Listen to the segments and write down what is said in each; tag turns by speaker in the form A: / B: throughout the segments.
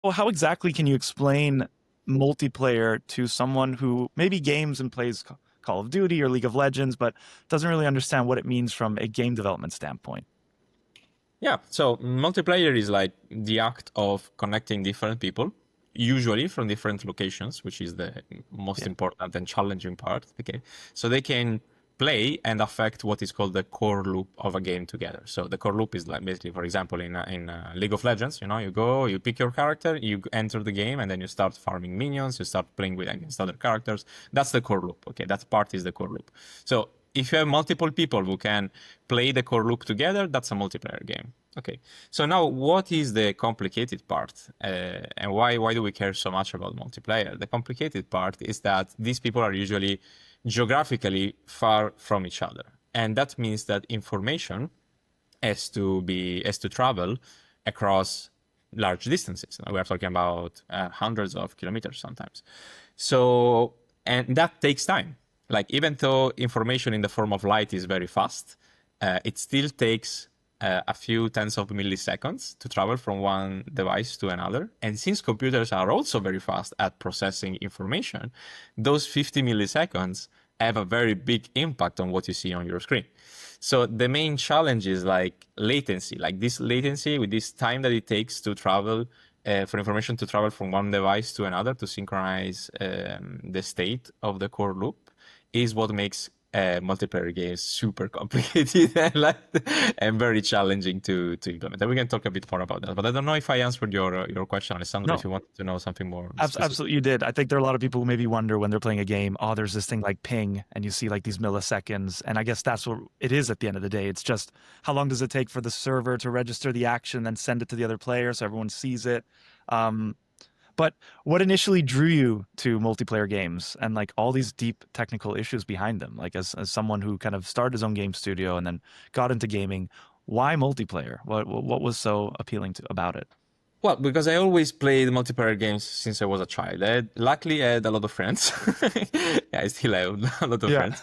A: Well, how exactly can you explain multiplayer to someone who maybe games and plays Call of Duty or League of Legends, but doesn't really understand what it means from a game development standpoint?
B: Yeah, so multiplayer is like the act of connecting different people, usually from different locations, which is the most
A: Yeah.
B: important and challenging part. Okay, so they can play and affect what is called the core loop of a game together. So the core loop is like basically, for example, in League of Legends, you go, you pick your character, you enter the game, and then you start farming minions, you start playing with against other characters. That's the core loop. Okay, that part is the core loop. So if you have multiple people who can play the core loop together, that's a multiplayer game. Okay, so now what is the complicated part, and why do we care so much about multiplayer? The complicated part is that these people are usually geographically far from each other, and that means that information has to travel across large distances. We are talking about hundreds of kilometers sometimes. So, and that takes time. Like even though information in the form of light is very fast, it still takes a few tens of milliseconds to travel from one device to another. And since computers are also very fast at processing information, those 50 milliseconds have a very big impact on what you see on your screen. So the main challenge is like latency, like this latency with this time that it takes to travel for information to travel from one device to another to synchronize the state of the core loop is what makes multiplayer games super complicated and very challenging to implement. And we can talk a bit more about that. But I don't know if I answered your question, Alessandro, if
A: No,
B: you wanted to know something more specific.
A: absolutely you did. I think there are a lot of people who maybe wonder when they're playing a game, oh, there's this thing like ping, and you see like these milliseconds. And I guess that's what it is at the end of the day. It's just how long does it take for the server to register the action, then send it to the other player so everyone sees it. Um, But what initially drew you to multiplayer games and like all these deep technical issues behind them? Like as someone who kind of started his own game studio and then got into gaming, why multiplayer? What was so appealing to about it?
B: Well, because I always played multiplayer games since I was a child. Luckily, I had a lot of friends. Yeah, I still have a lot of
A: Yeah.
B: friends.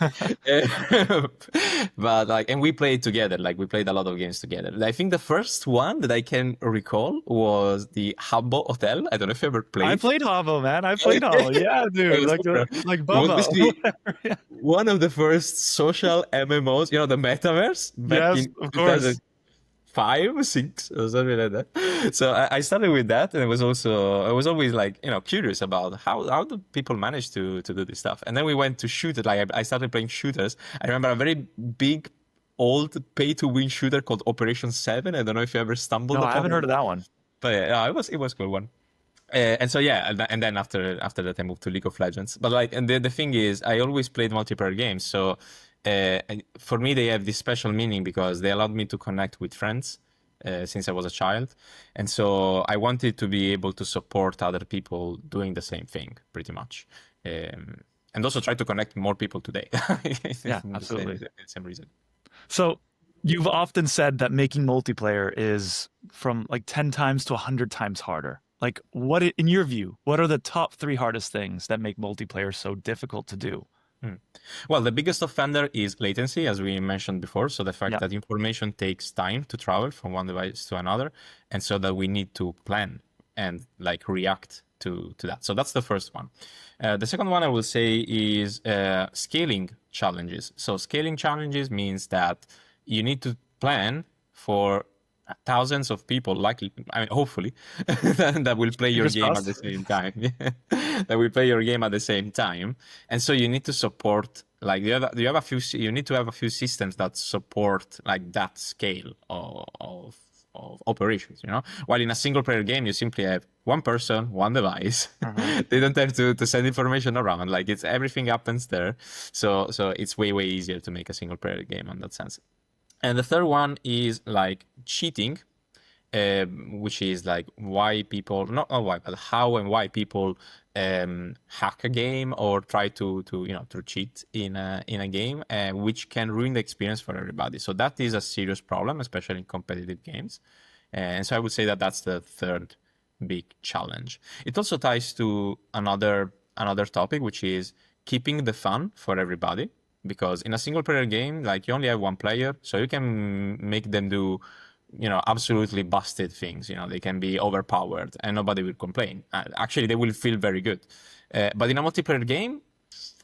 B: But like, and we played together. Like, we played a lot of games together. I think the first one that I can recall was the Habbo Hotel. I don't know if you ever
A: I
B: played.
A: played Havo, man. I played Havo. Yeah,
B: It
A: dude.
B: was super.
A: Like
B: It was
A: Bubba or
B: basically
A: whatever. Yeah.
B: one of the first social MMOs, the metaverse back
A: Yes,
B: in
A: of course.
B: 2005, 6 or something like that. So I started with that, and I was always like curious about how do people manage to do this stuff. And then we went to shoot it. Like I started playing shooters. I remember a very big old pay to win shooter called Operation 7. I don't know if you ever stumbled
A: No, I
B: upon
A: haven't heard
B: it,
A: of that one.
B: but yeah, it was a cool one. And so yeah, and then after that I moved to League of Legends. But like, and the thing is, I always played multiplayer games, so for me they have this special meaning because they allowed me to connect with friends since I was a child, and so I wanted to be able to support other people doing the same thing, pretty much, and also try to connect more people today.
A: Yeah,
B: the
A: absolutely.
B: same reason.
A: So you've often said that making multiplayer is from like 10 times to 100 times harder. Like in your view, what are the top three hardest things that make multiplayer so difficult to do?
B: Hmm. Well, the biggest offender is latency, as we mentioned before. So the fact
A: Yeah.
B: that information takes time to travel from one device to another, and so that we need to plan and like react to that. So that's the first one. The second one I will say is scaling challenges. So scaling challenges means that you need to plan for thousands of people, likely, I mean, hopefully, that will play your
A: Fingers
B: game at the
A: crossed.
B: same time. That will play your game at the same time, and so you need to support like you have a few. You need to have a few systems that support like that scale of operations. While in a single player game, you simply have one person, one device.
A: Uh-huh.
B: They don't have to send information around. Like it's everything happens there. So it's way easier to make a single player game in that sense. And the third one is like cheating, which is like why people, not why, but how and why people hack a game or try to cheat in a game, which can ruin the experience for everybody. So that is a serious problem, especially in competitive games. And so I would say that that's the third big challenge. It also ties to another topic, which is keeping the fun for everybody. Because in a single player game, like you only have one player, so you can make them do absolutely busted things. They can be overpowered and nobody will complain. Actually, they will feel very good. But in a multiplayer game,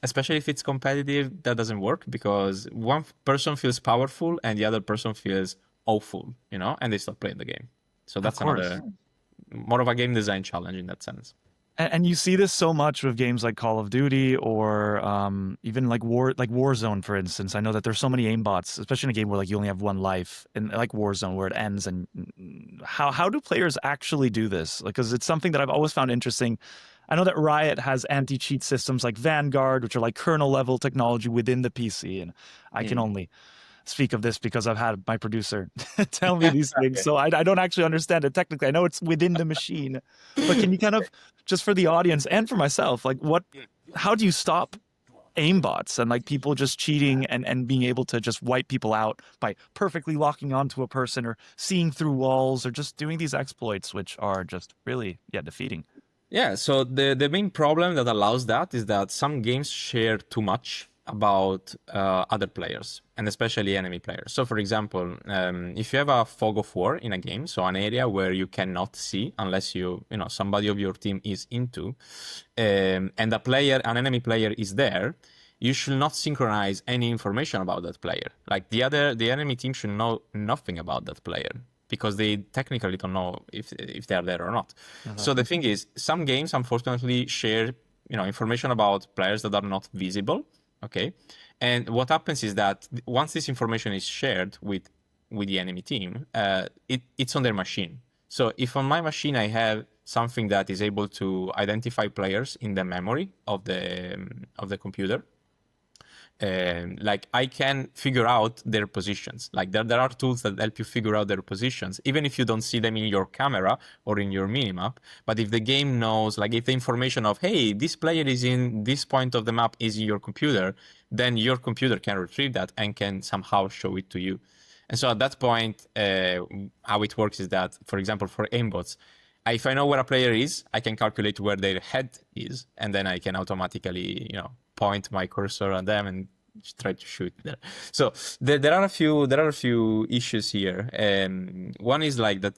B: especially if it's competitive, that doesn't work because one person feels powerful and the other person feels awful, and they stop playing the game. So that's another more of a game design challenge in that sense.
A: And you see this so much with games like Call of Duty or even like Warzone, for instance. I know that there's so many aimbots, especially in a game where like you only have one life, and like Warzone where it ends. And how do players actually do this? Like, because it's something that I've always found interesting. I know that Riot has anti-cheat systems like Vanguard, which are like kernel level technology within the PC, and I can only speak of this because I've had my producer tell me these things. So I don't actually understand it technically. I know it's within the machine, but can you kind of, just for the audience and for myself, like how do you stop aimbots and like people just cheating and being able to just wipe people out by perfectly locking onto a person or seeing through walls or just doing these exploits, which are just really, defeating.
B: Yeah, so the main problem that allows that is that some games share too much about other players and especially enemy players. So for example, if you have a fog of war in a game, so an area where you cannot see unless somebody of your team is into, and an enemy player is there, you should not synchronize any information about that player. Like the enemy team should know nothing about that player because they technically don't know if they are there or not. So the thing is, some games unfortunately share information about players that are not visible. Okay, and what happens is that once this information is shared with the enemy team, it's on their machine. So if on my machine I have something that is able to identify players in the memory of the computer, like I can figure out their positions. Like there are tools that help you figure out their positions, even if you don't see them in your camera or in your minimap. But if the game knows, like if the information of, hey, this player is in this point of the map is in your computer, then your computer can retrieve that and can somehow show it to you. And so at that point, how it works is that, for example, for aimbots, if I know where a player is, I can calculate where their head is, and then I can automatically, point my cursor on them and try to shoot there. So there are a few issues here. One is like that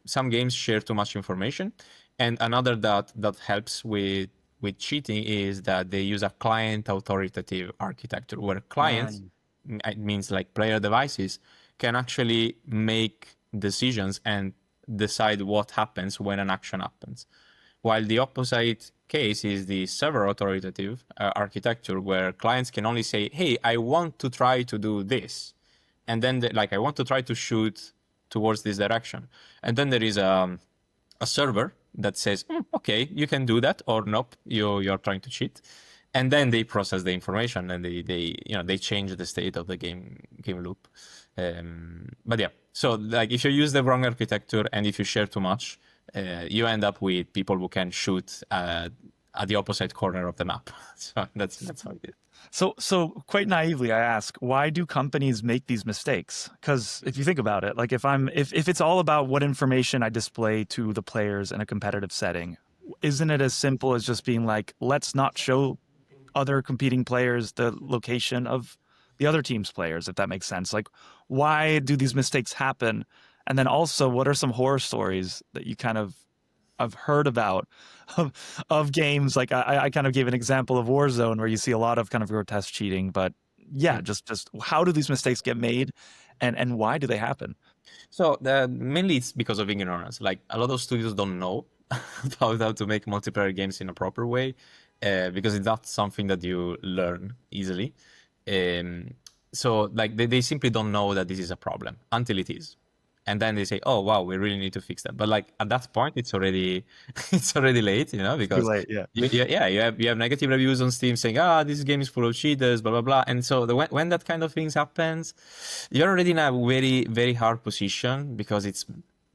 B: some games share too much information, and another that helps with cheating is that they use a client authoritative architecture where clients, it means like player devices, can actually make decisions and decide what happens when an action happens. While the opposite case is the server authoritative architecture where clients can only say, hey, I want to try to do this. And then I want to try to shoot towards this direction. And then there is a server that says, okay, you can do that, or nope, you're trying to cheat. And then they process the information and they change the state of the game loop. But yeah, so like if you use the wrong architecture and if you share too much, you end up with people who can shoot at the opposite corner of the map. So that's how it is.
A: So quite naively, I ask, why do companies make these mistakes? Because if you think about it, like if it's all about what information I display to the players in a competitive setting, isn't it as simple as just being like, let's not show other competing players the location of the other team's players, if that makes sense? Like, why do these mistakes happen? And then also, what are some horror stories that you kind of have heard about of games? Like I kind of gave an example of Warzone where you see a lot of kind of grotesque cheating, but yeah, just how do these mistakes get made and why do they happen?
B: So mainly it's because of ignorance. Like a lot of studios don't know about how to make multiplayer games in a proper way because it's not something that you learn easily. So like they simply don't know that this is a problem until it is. And then they say, "Oh wow, we really need to fix that." But like at that point, it's already late, because
A: Too late, yeah.
B: you have negative reviews on Steam saying, this game is full of cheaters, blah blah blah. And so when that kind of things happens, you're already in a very very hard position because it's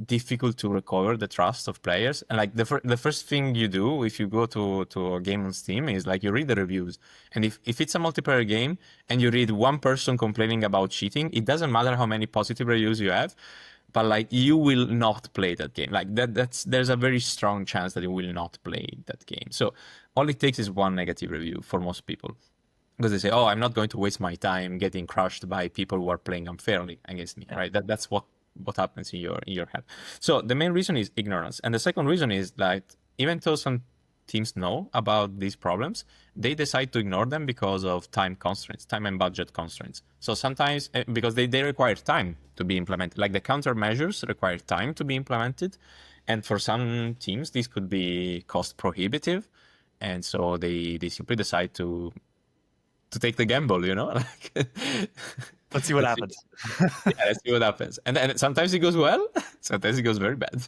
B: difficult to recover the trust of players. And like the first thing you do if you go to a game on Steam is like you read the reviews. And if it's a multiplayer game and you read one person complaining about cheating, it doesn't matter how many positive reviews you have. But like you will not play that game. Like there's a very strong chance that you will not play that game. So all it takes is one negative review for most people. Because they say, I'm not going to waste my time getting crushed by people who are playing unfairly against me, right? That's what what happens in your head. So the main reason is ignorance, and the second reason is that even though some teams know about these problems, they decide to ignore them because of time constraints, time and budget constraints. So sometimes because they require time to be implemented, like the countermeasures require time to be implemented, and for some teams this could be cost prohibitive, and so they simply decide to take the gamble, like
A: Let's see what happens.
B: yeah, let's see what happens. And sometimes it goes well, sometimes it goes very bad.